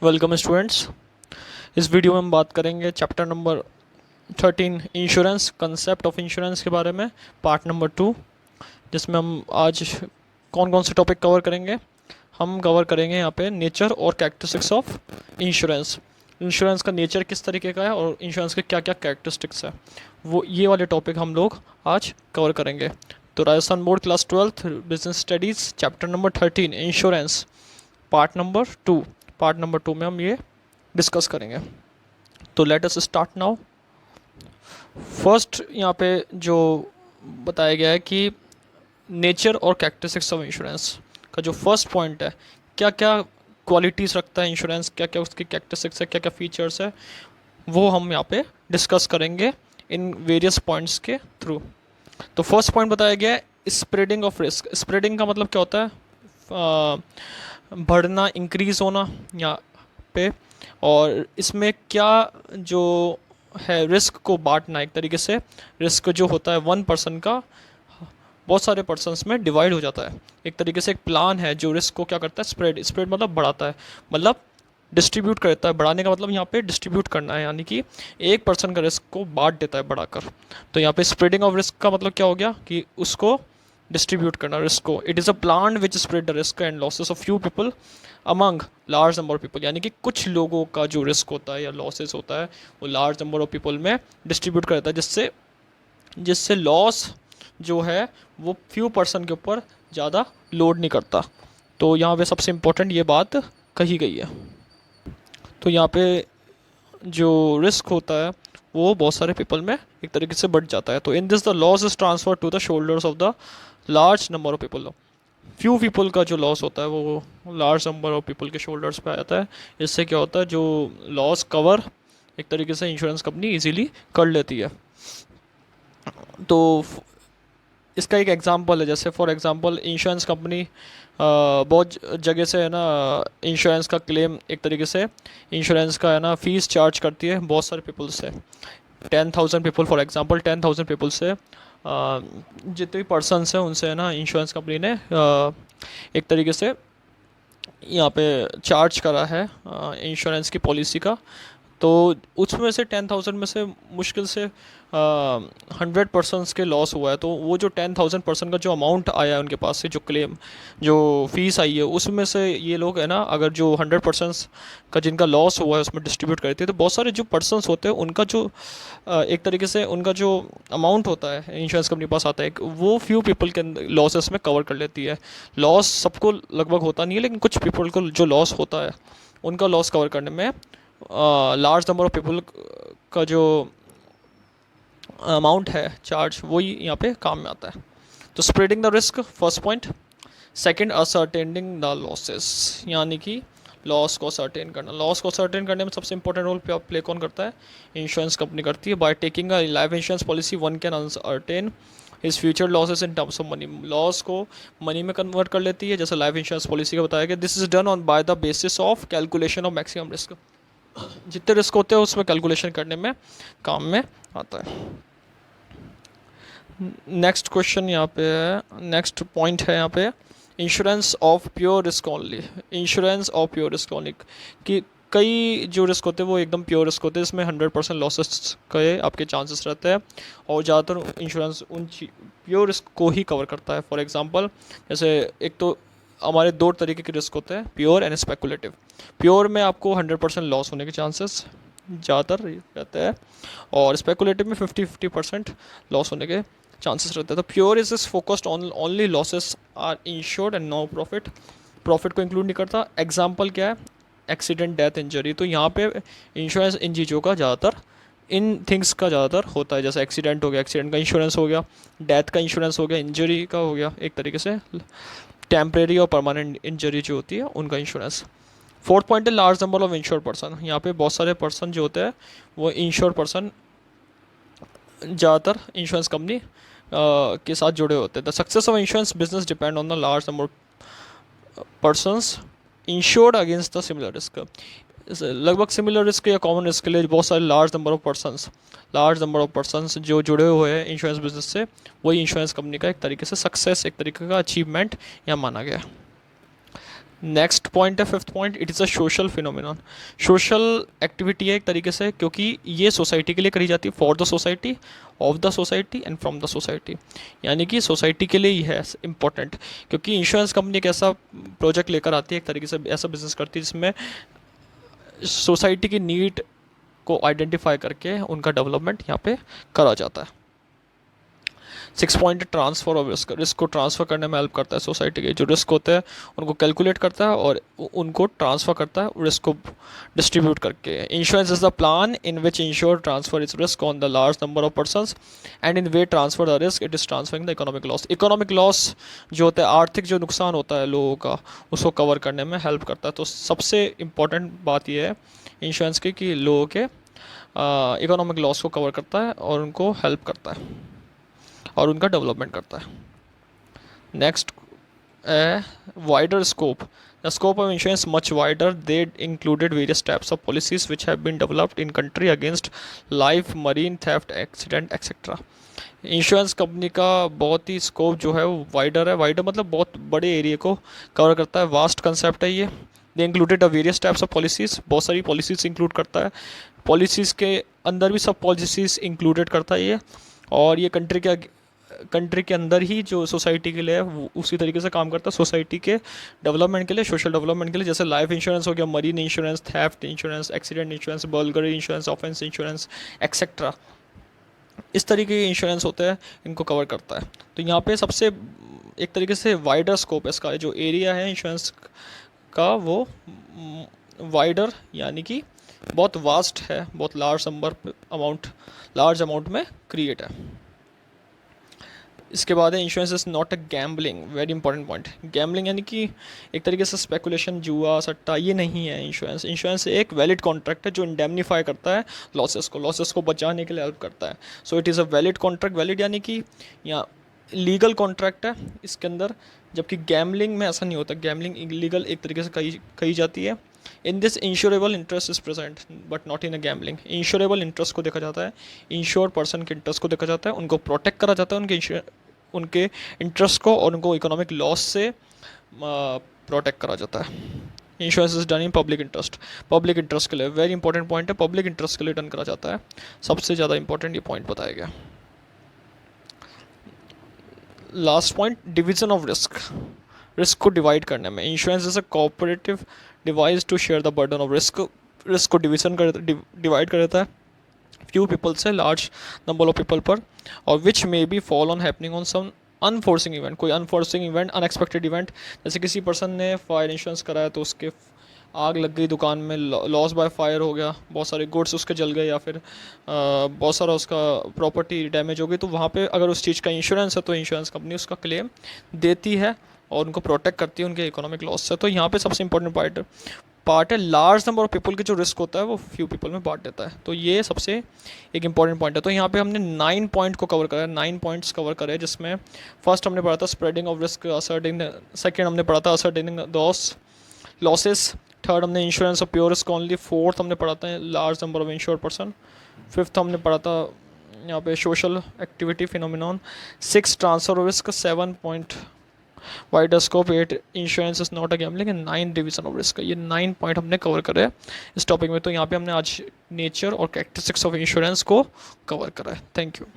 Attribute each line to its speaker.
Speaker 1: Welcome students. इस video में हम बात करेंगे chapter number 13 insurance, concept of insurance के बारे में, पार्ट नंबर 2, जिसमें हम आज कौन कौन से टॉपिक कवर करेंगे। हम कवर करेंगे यहाँ पे नेचर और कैरेक्टरिस्टिक्स ऑफ इंश्योरेंस। इंश्योरेंस का नेचर किस तरीके का है और इंश्योरेंस के क्या क्या कैरेक्टरिस्टिक्स है, वो ये वाले टॉपिक हम लोग आज कवर करेंगे। तो Rajasthan board class 12th business studies chapter number 13 insurance, part number 2 में हम ये डिस्कस करेंगे। तो let us start now. First यहाँ पे जो बताया गया है कि नेचर और कैरेक्टरिस्टिक्स ऑफ इंश्योरेंस का जो फर्स्ट पॉइंट है, क्या क्या क्वालिटीज़ रखता है इंश्योरेंस, क्या क्या उसकी कैरेक्टरिस्टिक्स है, क्या क्या फीचर्स है, वो हम यहाँ पे डिस्कस करेंगे इन वेरियस पॉइंट्स के थ्रू। तो फर्स्ट पॉइंट बताया गया है स्प्रेडिंग ऑफ रिस्क। स्प्रेडिंग का मतलब क्या होता है? बढ़ना, इंक्रीज़ होना यहाँ पे। और इसमें क्या जो है, रिस्क को बांटना, एक तरीके से रिस्क जो होता है 1 पर्सन का बहुत सारे पर्सन्स में डिवाइड हो जाता है। एक तरीके से एक प्लान है जो रिस्क को क्या करता है, स्प्रेड। स्प्रेड मतलब बढ़ाता है, मतलब डिस्ट्रीब्यूट करता है। बढ़ाने का मतलब यहाँ पे डिस्ट्रीब्यूट करना है, यानी कि एक पर्सन का रिस्क को बांट देता है बढ़ाकर। तो यहाँ पे स्प्रेडिंग ऑफ रिस्क का मतलब क्या हो गया कि उसको डिस्ट्रीब्यूट करना रिस्क को। It is a plan which spread the risk and losses of few people among large number of people, यानी कि कुछ लोगों का जो रिस्क होता है या लॉसेस होता है वो लार्ज नंबर ऑफ पीपल में डिस्ट्रीब्यूट करता है, जिससे जिससे लॉस जो है वो फ्यू पर्सन के ऊपर ज़्यादा लोड नहीं करता। तो यहाँ पे सबसे इम्पोर्टेंट ये बात कही गई है। तो यहाँ पे जो रिस्क होता है वो बहुत सारे पीपल में एक तरीके से बढ़ जाता है। तो in this the loss is transfer to the shoulders of the large number of people. Few people का जो लॉस होता है वो लार्ज नंबर ऑफ पीपल के शोल्डर्स पे आ जाता है। इससे क्या होता है, जो लॉस कवर एक तरीके से इंश्योरेंस कंपनी इजीली कर लेती है। तो इसका एक एग्जांपल है, जैसे फॉर एग्जांपल इंश्योरेंस कंपनी बहुत जगह से है ना इंश्योरेंस का क्लेम, एक तरीके से इंश्योरेंस का है ना फीस चार्ज करती है बहुत सारे पीपल से। 10,000 पीपल, फॉर एग्जांपल 10,000 पीपल से जितने भी पर्सनस हैं उनसे है ना इंश्योरेंस कंपनी ने एक तरीके से यहाँ पे चार्ज करा है इंश्योरेंस की पॉलिसी का। तो उसमें से 10,000 में से मुश्किल से 100 पर्सनस के लॉस हुआ है। तो वो जो 10,000 पर्सन का जो अमाउंट आया है उनके पास से, जो क्लेम, जो फीस आई है, उसमें से ये लोग है ना, अगर जो 100 पर्सनस का जिनका लॉस हुआ है उसमें डिस्ट्रीब्यूट करते हैं, तो बहुत सारे जो पर्सनस होते हैं उनका जो एक तरीके से उनका जो अमाउंट होता है इंश्योरेंस कंपनी के पास आता है, वो फ्यू पीपल के लॉसेस में कवर कर लेती है। लॉस सबको लगभग होता नहीं है, लेकिन कुछ पीपल को जो लॉस होता है उनका लॉस कवर करने में लार्ज नंबर ऑफ पीपल का जो अमाउंट है चार्ज, वही यहाँ पे काम में आता है। तो spreading the risk, first point. Second, ascertaining the losses, यानी कि लॉस को सर्टेन करना। लॉस को सर्टेन करने में सबसे इंपॉर्टेंट रोल प्ले कौन करता है? इंश्योरेंस कंपनी करती है। By taking a life insurance policy one can ascertain his future losses in terms of money. Loss को मनी में कन्वर्ट कर लेती है, जैसे लाइफ इंश्योरेंस पॉलिसी का बताया गया। This is done on by the basis of calculation of maximum risk. जितने रिस्क होते हैं उसमें कैलकुलेशन करने में काम में आता है। नेक्स्ट क्वेश्चन यहाँ पे है, नेक्स्ट पॉइंट है यहाँ पे, insurance of pure risk only. Insurance of pure risk only कि कई जो रिस्क होते हैं वो एकदम प्योर रिस्क होते हैं, इसमें 100% लॉसेस के आपके चांसेस रहते हैं, और ज़्यादातर इंश्योरेंस उन प्योर रिस्क को ही कवर करता है। फॉर एग्जांपल, जैसे एक तो हमारे दो तरीके के रिस्क होते हैं, प्योर एंड स्पेकुलेटिव। प्योर में आपको 100% लॉस होने के चांसेस ज़्यादातर रहते हैं, और स्पेकुलेटिव में 50-50% लॉस होने के चांसेस रहते हैं। तो pure is focused on only losses are insured and no profit. Profit को इंक्लूड नहीं करता। एग्जाम्पल क्या है? Accident, death, injury. तो यहाँ पे इंश्योरेंस इन चीज़ों का ज़्यादातर, इन थिंग्स का ज़्यादातर होता है। जैसे एक्सीडेंट हो गया, एक्सीडेंट का इंश्योरेंस हो गया, डेथ का इंश्योरेंस हो गया, इंजरी का हो गया, एक तरीके से टेम्परेरी और परमानेंट इंजरी जो होती है उनका इंश्योरेंस। फोर्थ पॉइंट है large number of insured person. यहाँ पे बहुत सारे पर्सन जो होते हैं वो इंश्योर्ड पर्सन ज़्यादातर इंश्योरेंस कंपनी के साथ जुड़े होते हैं। The success of insurance business depend on the large number persons insured against the similar risk. लगभग सिमिलर रिस्क या कॉमन रिस्क के लिए बहुत सारे लार्ज नंबर ऑफ पर्सनस जो जुड़े हुए हैं इंश्योरेंस बिजनेस से, वही इंश्योरेंस कंपनी का एक तरीके से सक्सेस, एक तरीके का अचीवमेंट यहाँ माना गया है। नेक्स्ट पॉइंट है, fifth point, it is a social phenomenon. Social activity है एक तरीके से, क्योंकि ये सोसाइटी के लिए करी जाती है, for the society, of the society and from the society, यानी कि सोसाइटी के लिए ही है इम्पोर्टेंट। क्योंकि इंश्योरेंस कंपनी एक ऐसा प्रोजेक्ट लेकर आती है, एक तरीके से ऐसा बिजनेस करती है जिसमें सोसाइटी की नीड को आइडेंटिफाई करके उनका डेवलपमेंट यहाँ पे करा जाता है। Six point, transfer of risk. Risk को ट्रांसफ़र करने में हेल्प करता है सोसाइटी के, जो रिस्क होते हैं उनको कैलकुलेट करता है और उनको ट्रांसफ़र करता है रिस्क को डिस्ट्रीब्यूट करके। Insurance is the plan in which ensure transfer is risk on the large number of persons and in way transfer the risk it is transferring the economic loss. Economic loss जो होता है, आर्थिक जो नुकसान होता है लोगों का, उसको कवर करने में हेल्प करता है। तो सबसे इम्पॉर्टेंट बात यह है इंश्योरेंस की कि लोगों के इकोनॉमिक लॉस को कवर करता है और उनको हेल्प करता है और उनका डेवलपमेंट करता है। Next wider scope. The scope of insurance much wider. They included various types of policies which have been developed in country against life, marine theft, accident, etc. Insurance company का बहुत ही scope जो है वो wider है। Wider मतलब बहुत बड़े area को कवर करता है, वास्ट कंसेप्ट है ये। They included a various types of policies, बहुत सारी पॉलिसीज़ इंक्लूड करता है। पॉलिसीज़ के अंदर भी सब पॉलिसीज़ इंक्लूडेड करता है ये, और ये कंट्री के अंदर ही जो सोसाइटी के लिए है वो उसी तरीके से काम करता है, सोसाइटी के डेवलपमेंट के लिए, सोशल डेवलपमेंट के लिए। जैसे लाइफ इंश्योरेंस हो गया, marine insurance, theft insurance, accident insurance, burglary insurance, offence insurance, etcetera. इस तरीके के इंश्योरेंस होते हैं, इनको कवर करता है। तो यहाँ पे सबसे एक तरीके से वाइडर स्कोप है इसका, जो एरिया है इंश्योरेंस का वो वाइडर, यानी कि बहुत वास्ट है, बहुत लार्ज अमाउंट में क्रिएट है। इसके बाद है insurance is not a gambling. Very important point. Gambling यानी कि एक तरीके से स्पेकुलेशन, जुआ, सट्टा, ये नहीं है इंश्योरेंस। इंश्योरेंस एक वैलिड कॉन्ट्रैक्ट है जो इंडेमनीफाई करता है लॉसेस को बचाने के लिए हेल्प करता है। So it is a valid contract. Valid यानी कि यहाँ लीगल कॉन्ट्रैक्ट है इसके अंदर, जबकि गैम्बलिंग में ऐसा नहीं होता। गैम्बलिंग इलीगल एक तरीके से कही जाती है। In this insurable interest is present but not in a gambling. Insurable interest को देखा जाता है, इंश्योर पर्सन के इंटरेस्ट को देखा जाता है, उनको प्रोटेक्ट करा जाता है, उनके इंटरेस्ट को और उनको इकोनॉमिक लॉस से प्रोटेक्ट करा जाता है। Insurance is done in public interest के लिए। वेरी इंपॉर्टेंट पॉइंट है, पब्लिक इंटरेस्ट के लिए डन करा जाता है। सबसे ज़्यादा इंपॉर्टेंट ये पॉइंट बताया गया। Last point, division of risk को डिवाइड करने में। Insurance is a cooperative device to share the burden of risk को डिवाइड कर देता है फ्यू पीपल से लार्ज नंबर ऑफ पीपल पर, और which may be fall on happening on some unforeseen event. कोई अनफोर्सिंग इवेंट, अनएक्सपेक्टेड इवेंट, जैसे किसी पर्सन ने फायर इंश्योरेंस कराया तो उसके आग लग गई दुकान में, लॉस बाय फायर हो गया, बहुत सारे गुड्स उसके जल गए, या फिर बहुत सारा उसका प्रॉपर्टी डैमेज हो गई, तो वहाँ पे अगर उस चीज़ का इंश्योरेंस है तो इंश्योरेंस कंपनी उसका क्लेम देती है और उनको प्रोटेक्ट करती है उनके इकोनॉमिक लॉस से। तो यहाँ पे सबसे इंपॉर्टेंट पार्ट है लार्ज नंबर ऑफ पीपल की जो रिस्क होता है वो फ्यू पीपल में बांट देता है। तो ये सबसे एक इंपॉर्टेंट पॉइंट है। तो यहाँ पे हमने 9 पॉइंट को कवर करा है, 9 पॉइंट्स कवर करे, जिसमें फर्स्ट हमने पढ़ा था स्प्रेडिंग ऑफ रिस्क, सेकेंड हमने पढ़ा था असर्टेनिंग लॉसेस, थर्ड हमने insurance of pure risk only, fourth हमने पढ़ा था large number of insured person, fifth हमने पढ़ा था यहाँ पे social activity phenomenon, 6 transfer risk, 7 point wider scope, 8 insurance is not a gambling and 9 division of risk. ये 9 पॉइंट हमने कवर करे हैं इस टॉपिक में। तो यहाँ पे हमने आज नेचर और कैरेक्टरिस्टिक्स ऑफ इंश्योरेंस को कवर करा है। Thank you.